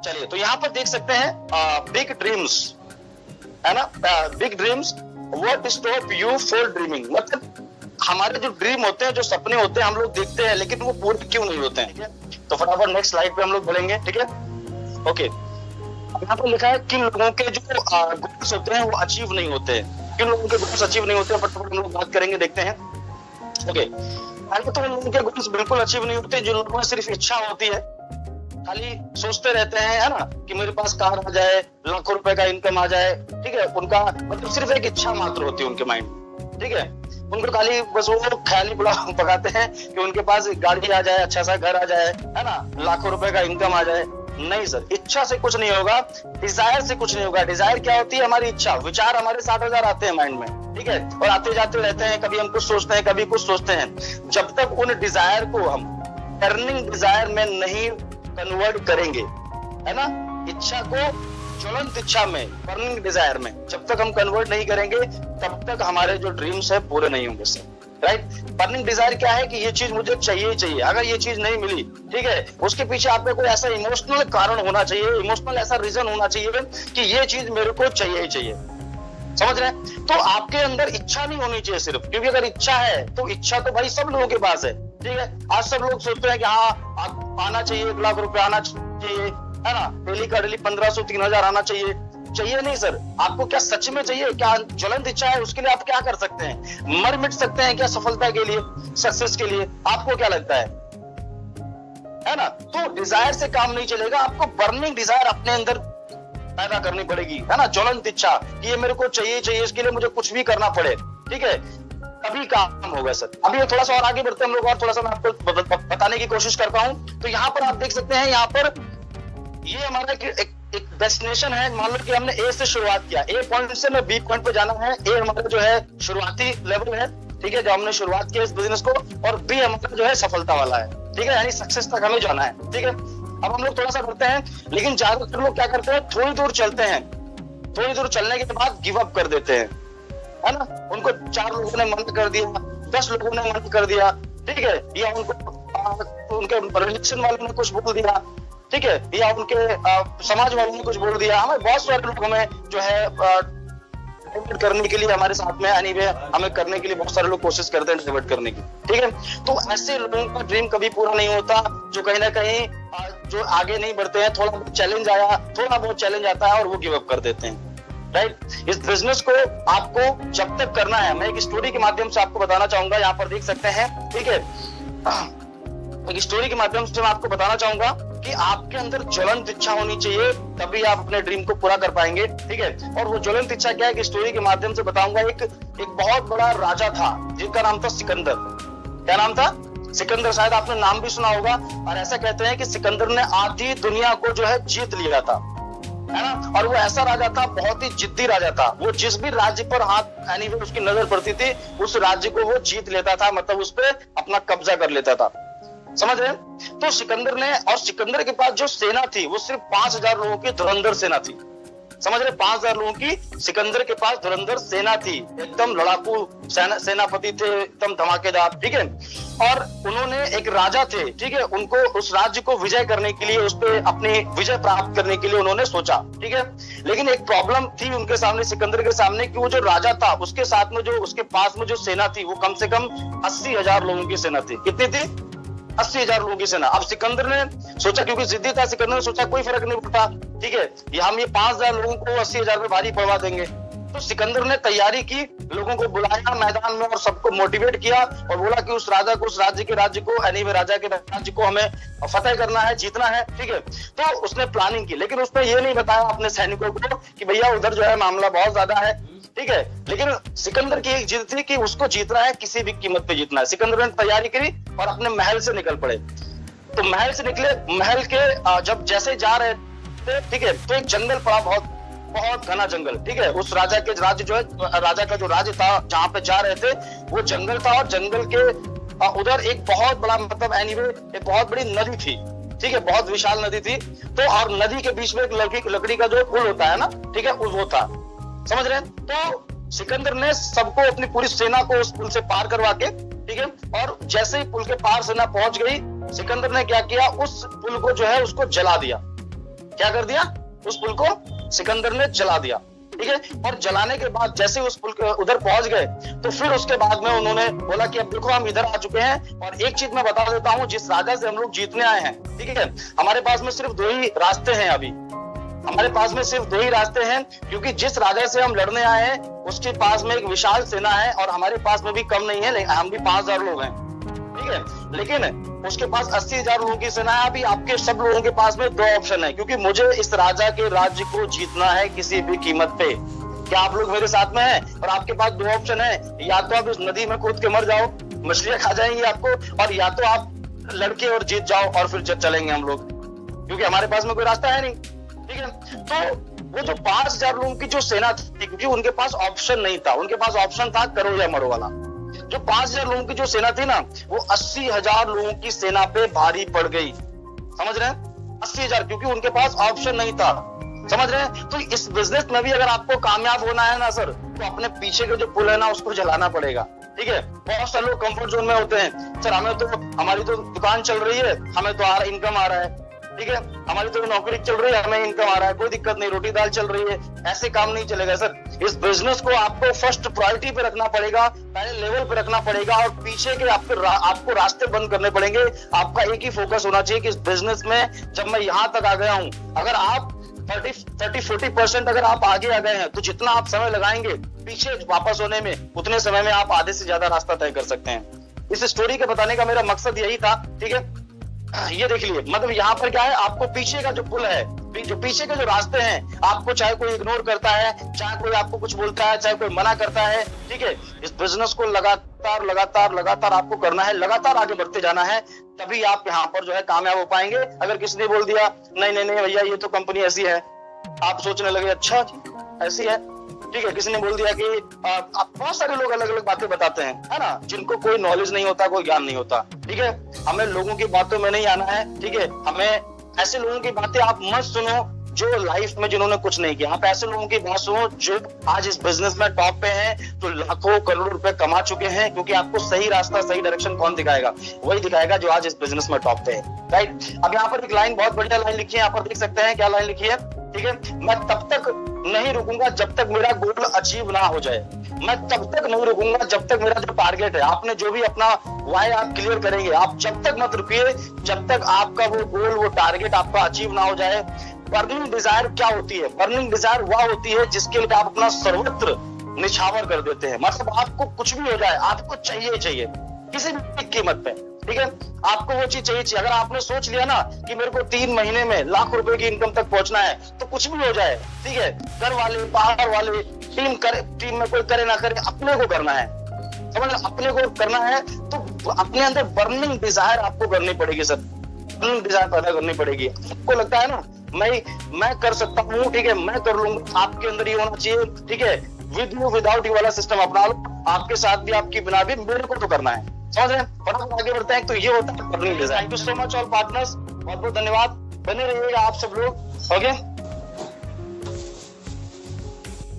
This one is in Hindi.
चलिए, तो यहाँ पर देख सकते हैं बिग ड्रीम्स, है ना, big dreams what stop you for dreaming. मतलब हमारे जो ड्रीम होते हैं, जो सपने होते हैं, हम लोग देखते हैं लेकिन वो पूरे क्यों नहीं होते हैं। तो फटाफट नेक्स्ट स्लाइड पे हम लोग बोलेंगे, ठीक है। ओके, यहाँ पर लिखा है किन लोगों के जो गोल्स होते हैं वो अचीव नहीं होते हैं, किन लोगों के गोल्स अचीव नहीं होते हैं, फटाफट हम लोग बात करेंगे, देखते हैं। ओके, पहले तो उन लोगों के गोल्स बिल्कुल अचीव नहीं होते जिन लोगों में सिर्फ इच्छा होती है, खाली सोचते रहते हैं, है ना, कि मेरे पास कार आ जाए, लाखों रुपए का इनकम आ जाए, ठीक है। उनका मतलब सिर्फ एक इच्छा मात्र होती है उनके माइंड, ठीक है। उनको खाली बस वो ख्याली पुलाव पकाते हैं कि उनके पास गाड़ी आ जाए, अच्छा सा घर आ जाए, है ना, लाखों रुपए का इनकम आ जाए। नहीं सर, इच्छा से कुछ नहीं होगा, डिजायर से कुछ नहीं होगा। डिजायर क्या होती है? हमारी इच्छा। विचार हमारे 60,000 आते हैं माइंड में, ठीक है, और आते जाते रहते हैं, कभी हम कुछ सोचते हैं, कभी कुछ सोचते हैं। जब तक उन डिजायर को हम अर्निंग डिजायर में नहीं कन्वर्ट करेंगे, है ना, इच्छा को ज्वलंत इच्छा में, बर्निंग डिजायर में जब तक हम कन्वर्ट नहीं करेंगे, तब तक हमारे जो ड्रीम्स है पूरे नहीं होंगे सर, राइट। बर्निंग डिजायर क्या है कि ये चीज मुझे चाहिए ही चाहिए। अगर ये चीज नहीं मिली, ठीक है, उसके पीछे आप में कोई ऐसा इमोशनल कारण होना चाहिए, इमोशनल ऐसा रीजन होना चाहिए कि ये चीज मेरे को चाहिए ही चाहिए। समझ रहे हैं? तो आपके अंदर इच्छा नहीं होनी चाहिए सिर्फ, क्योंकि अगर इच्छा है तो इच्छा तो भाई सब लोगों के पास है, ठीक है। आज सब लोग सोचते हैं कि हाँ आना चाहिए, 1 लाख रुपए आना चाहिए, है ना, डेली का डेली 1500 3000 आना चाहिए। चाहिए नहीं सर, आपको क्या सच में चाहिए? क्या ज्वलंत इच्छा है? उसके लिए आप क्या कर सकते हैं? मर मिट सकते हैं क्या सफलता के लिए, सक्सेस के लिए? आपको क्या लगता है ना? तो डिजायर से काम नहीं चलेगा, आपको बर्निंग डिजायर अपने अंदर पैदा करनी पड़ेगी, है ना, ज्वलंत इच्छा कि ये मेरे को चाहिए चाहिए, इसके लिए मुझे कुछ भी करना पड़े, ठीक है, तभी काम होगा सर। अभी थोड़ा सा और आगे बढ़ते हैं हम लोग, और थोड़ा सा मैं आपको बताने की कोशिश करता हूं। तो यहाँ पर आप देख सकते हैं, यहाँ पर ये हमारा एक डेस्टिनेशन है। मान लो कि हमने ए से शुरुआत किया, ए पॉइंट से हमें बी पॉइंट पे जाना है। ए हमारा जो है शुरुआती लेवल है, ठीक है, जो हमने शुरुआत किया इस बिजनेस को, और बी हमारा जो है सफलता वाला है, ठीक है, यानी सक्सेस तक हमें जाना है, ठीक है। अब हम लोग थोड़ा सा करते हैं, लेकिन ज्यादातर लोग क्या करते हैं, थोड़ी दूर चलते हैं, थोड़ी दूर चलने के बाद गिव अप कर देते हैं, है ना। उनको 4 लोगों ने मना कर दिया, 10 लोगों ने मना कर दिया, ठीक है, या उनके रिलेशन वालों ने कुछ बोल दिया, ठीक है, या उनके समाज वालों ने कुछ बोल दिया। हमें बहुत सारे लोग हमें जो है करने के लिए हमारे साथ में, यानी हमें करने के लिए बहुत सारे लोग कोशिश करते हैं डिवर्ट करने की, ठीक है। तो ऐसे लोगों का ड्रीम कभी पूरा नहीं होता, जो कहीं ना कहीं जो आगे नहीं बढ़ते हैं। थोड़ा बहुत चैलेंज आता है और वो गिव अप कर देते हैं, राइट। इस बिजनेस को आपको जब तक करना है, मैं एक स्टोरी के माध्यम से आपको बताना चाहूंगा, यहाँ पर देख सकते हैं, ठीक है, एक स्टोरी के माध्यम से मैं आपको बताना चाहूंगा कि आपके अंदर ज्वलंत इच्छा होनी चाहिए, तभी आप अपने ड्रीम को पूरा कर पाएंगे, ठीक है। और वो ज्वलंत इच्छा क्या है कि स्टोरी के माध्यम से बताऊंगा। एक बहुत बड़ा राजा था जिनका नाम था सिकंदर। क्या नाम था? सिकंदर। शायद आपने नाम भी सुना होगा। और ऐसा कहते हैं कि सिकंदर ने आधी दुनिया को जो है जीत लिया था, है ना। और वो ऐसा राजा था, बहुत ही जिद्दी राजा था। वो जिस भी राज्य पर हाथ यानी उसकी नजर पड़ती थी, उस राज्य को वो जीत लेता था, मतलब उस पर अपना कब्जा कर लेता था। समझ रहे हैं? तो सिकंदर ने, और सिकंदर के पास जो सेना थी वो सिर्फ 5000 लोगों की धुरंधर सेना थी। समझ रहे? 5000 लोगों की सिकंदर के पास धुरंधर सेना थी, एकदम लड़ाकू सेनापति थे, एकदम धमाकेदार, ठीक है। और उन्होंने, एक राजा थे, ठीक है, उनको उस राज्य को विजय करने के लिए, उस पर अपनी विजय प्राप्त करने के लिए उन्होंने सोचा, ठीक है। लेकिन एक प्रॉब्लम थी उनके सामने, सिकंदर के सामने, कि वो जो राजा था उसके साथ में जो उसके पास में जो सेना थी वो कम से कम 80,000 लोगों की सेना थी। कितनी थी? 80,000 लोगों की सेना। अब सिकंदर ने सोचा, क्योंकि जिद्दी था, सिकंदर ने सोचा कोई फर्क नहीं पड़ता, ठीक है, ये हम ये 5000 लोगों को 80,000 में भारी पड़वा देंगे। तो सिकंदर ने तैयारी की, लोगों को बुलाया मैदान में और सबको मोटिवेट किया और बोला कि उस राज्य को यानी राजा के राज्य को हमें फतेह करना है, जीतना है, ठीक है। तो उसने प्लानिंग की, लेकिन उसने ये नहीं बताया अपने सैनिकों को कि भैया उधर जो है मामला बहुत ज्यादा है, ठीक है। लेकिन सिकंदर की एक जिद थी कि उसको जीतना है, किसी भी कीमत पे जीतना है। सिकंदर ने तैयारी करी और अपने महल से निकल पड़े। तो महल से निकले, महल के जब जैसे जा रहे थे, ठीक है, तो एक जंगल पड़ा, बहुत घना जंगल, ठीक है। उस राजा के राज्य जो है, राजा का जो राज्य था जहां पे जा रहे थे, वो जंगल था, और जंगल के उधर एक बहुत बड़ा, मतलब एनीवे एक बहुत बड़ी नदी थी, ठीक है, बहुत विशाल नदी थी। तो और नदी के बीच में एक लकड़ी का जो पुल होता है ना, ठीक है, वो था। समझ रहे हैं? तो सिकंदर ने सबको, अपनी पूरी सेना को उस पुल से पार करवा के, ठीक है, और जैसे ही पुल के पार सेना पहुंच गई, सिकंदर ने क्या किया, उस पुल को जो है उसको जला दिया। क्या कर दिया, उस पुल को सिकंदर ने जला दिया, ठीक है। और जलाने के बाद जैसे उस पुल के उधर पहुंच गए तो फिर उसके बाद में उन्होंने बोला कि अब देखो हम इधर आ चुके हैं, और एक चीज मैं बता देता हूं, जिस राजा से हम लोग जीतने आए हैं, ठीक है, हमारे पास में सिर्फ 2 ही रास्ते हैं अभी, हमारे पास में सिर्फ 2 ही रास्ते हैं, क्योंकि जिस राजा से हम लड़ने आए हैं उसके पास में एक विशाल सेना है और हमारे पास में भी कम नहीं है, हम भी 5000 लोग हैं, ठीक है। लेकिन उसके पास 80,000 लोगों की सेना है। अभी आपके सब लोगों के पास में 2 ऑप्शन है, क्योंकि मुझे इस राजा के राज्य को जीतना है किसी भी कीमत पे। क्या आप लोग मेरे साथ में हैं? और आपके पास 2 ऑप्शन है, या तो आप इस नदी में कूद के मर जाओ, मछलियां खा जाएंगी आपको, और या तो आप लड़के और जीत जाओ और फिर चलेंगे हम लोग, क्योंकि हमारे पास में कोई रास्ता है नहीं, ठीक है। तो वो जो 5000 लोगों की जो सेना थी, क्योंकि उनके पास ऑप्शन नहीं था, उनके पास ऑप्शन था करो या मरो वाला। जो 5000 लोगों की जो सेना थी ना, वो 80,000 लोगों की सेना पे भारी पड़ गई, समझ रहे हैं, 80,000, क्योंकि उनके पास ऑप्शन नहीं था, समझ रहे हैं। तो इस बिजनेस में भी अगर आपको कामयाब होना है ना सर, तो अपने पीछे के जो पुल है ना उसको जलाना पड़ेगा, ठीक है। बहुत सारे लोग कंफर्ट जोन में होते हैं, सर हमें तो, हमारी तो दुकान चल रही है, हमें तो इनकम आ रहा है, ठीक है, हमारी तो नौकरी चल रही है, हमें इनकम आ रहा है, कोई दिक्कत नहीं, रोटी दाल चल रही है, ऐसे काम नहीं चलेगा सर। इस बिजनेस को आपको फर्स्ट प्रायोरिटी पे रखना पड़ेगा, पहले लेवल पे रखना पड़ेगा, और पीछे के आपको रास्ते बंद करने पड़ेंगे। आपका एक ही फोकस होना चाहिए कि इस बिजनेस में जब मैं यहाँ तक आ गया हूँ, अगर आप 30-40% अगर आप आगे आ गए हैं, तो जितना आप समय लगाएंगे पीछे वापस होने में, उतने समय में आप आधे से ज्यादा रास्ता तय कर सकते हैं। इस स्टोरी के बताने का मेरा मकसद यही था, ठीक है। ये देख लिए, मतलब यहाँ पर क्या है, आपको पीछे का जो पुल है, जो पीछे के जो रास्ते हैं, आपको चाहे कोई इग्नोर करता है, चाहे कोई आपको कुछ बोलता है, चाहे कोई मना करता है, ठीक है, इस बिजनेस को लगातार लगातार लगातार आपको करना है, लगातार आगे बढ़ते जाना है, तभी आप यहाँ पर जो है कामयाब हो पाएंगे। अगर किसी ने बोल दिया नहीं नहीं नहीं भैया ये तो कंपनी ऐसी है, आप सोचने लगे अच्छा ऐसी है, ठीक है, किसी ने बोल दिया कि बहुत सारे लोग अलग अलग बातें बताते हैं, है ना, जिनको कोई नॉलेज नहीं होता, कोई ज्ञान नहीं होता, ठीक है। हमें लोगों की बातों में नहीं आना है, ठीक है, हमें ऐसे लोगों की बातें आप मत सुनो जो लाइफ में जिन्होंने कुछ नहीं किया, आप ऐसे लोगों की बात सुनो जो आज इस बिजनेस में टॉप पे हैं, तो लाखों करोड़ों रुपए कमा चुके हैं, क्योंकि आपको सही रास्ता सही डायरेक्शन कौन दिखाएगा, वही दिखाएगा जो आज इस बिजनेस में टॉप पे है, राइट। अब यहाँ पर एक लाइन, बहुत बढ़िया लाइन लिखी है, यहाँ पर देख सकते हैं क्या लाइन लिखी है, ठीक है, मैं तब तक नहीं रुकूंगा जब तक मेरा गोल अचीव ना हो जाए, मैं तब तक नहीं रुकूंगा जब तक मेरा जो टारगेट है, आपने जो भी अपना वाई आप क्लियर करेंगे, आप जब तक मत रुकिए जब तक आपका वो गोल, वो टारगेट आपका अचीव ना हो जाए। बर्निंग डिजायर क्या होती है? बर्निंग डिजायर वह होती है जिसके लिए आप अपना सर्वत्र निछावर कर देते हैं, मतलब आपको कुछ भी हो जाए, आपको चाहिए चाहिए किसी भी कीमत पे, ठीक है, आपको वो चीज चाहिए। अगर आपने सोच लिया ना कि मेरे को 3 महीने में लाख रुपए की इनकम तक पहुंचना है, तो कुछ भी हो जाए, ठीक है, घर वाले बाहर वाले टीम में कोई करे ना करे, अपने को करना है, समझ, अपने को करना है, तो अपने अंदर बर्निंग डिजायर आपको करनी पड़ेगी सर, बर्निंग डिजायर पैदा करनी पड़ेगी। आपको लगता है ना मैं कर सकता हूँ, ठीक है, मैं कर लूंगा, आपके अंदर ये होना चाहिए, ठीक है, विद यू विदाउट यू वाला सिस्टम अपना लो, आपके साथ भी आपकी बिना भी मेरे को तो करना है, समझ रहे हैं, फटाफट आगे बढ़ते हैं। तो ये होता है burning desire. Thank you so much all partners, बहुत बहुत धन्यवाद, बने रहिएगा आप सब लोग, ओके।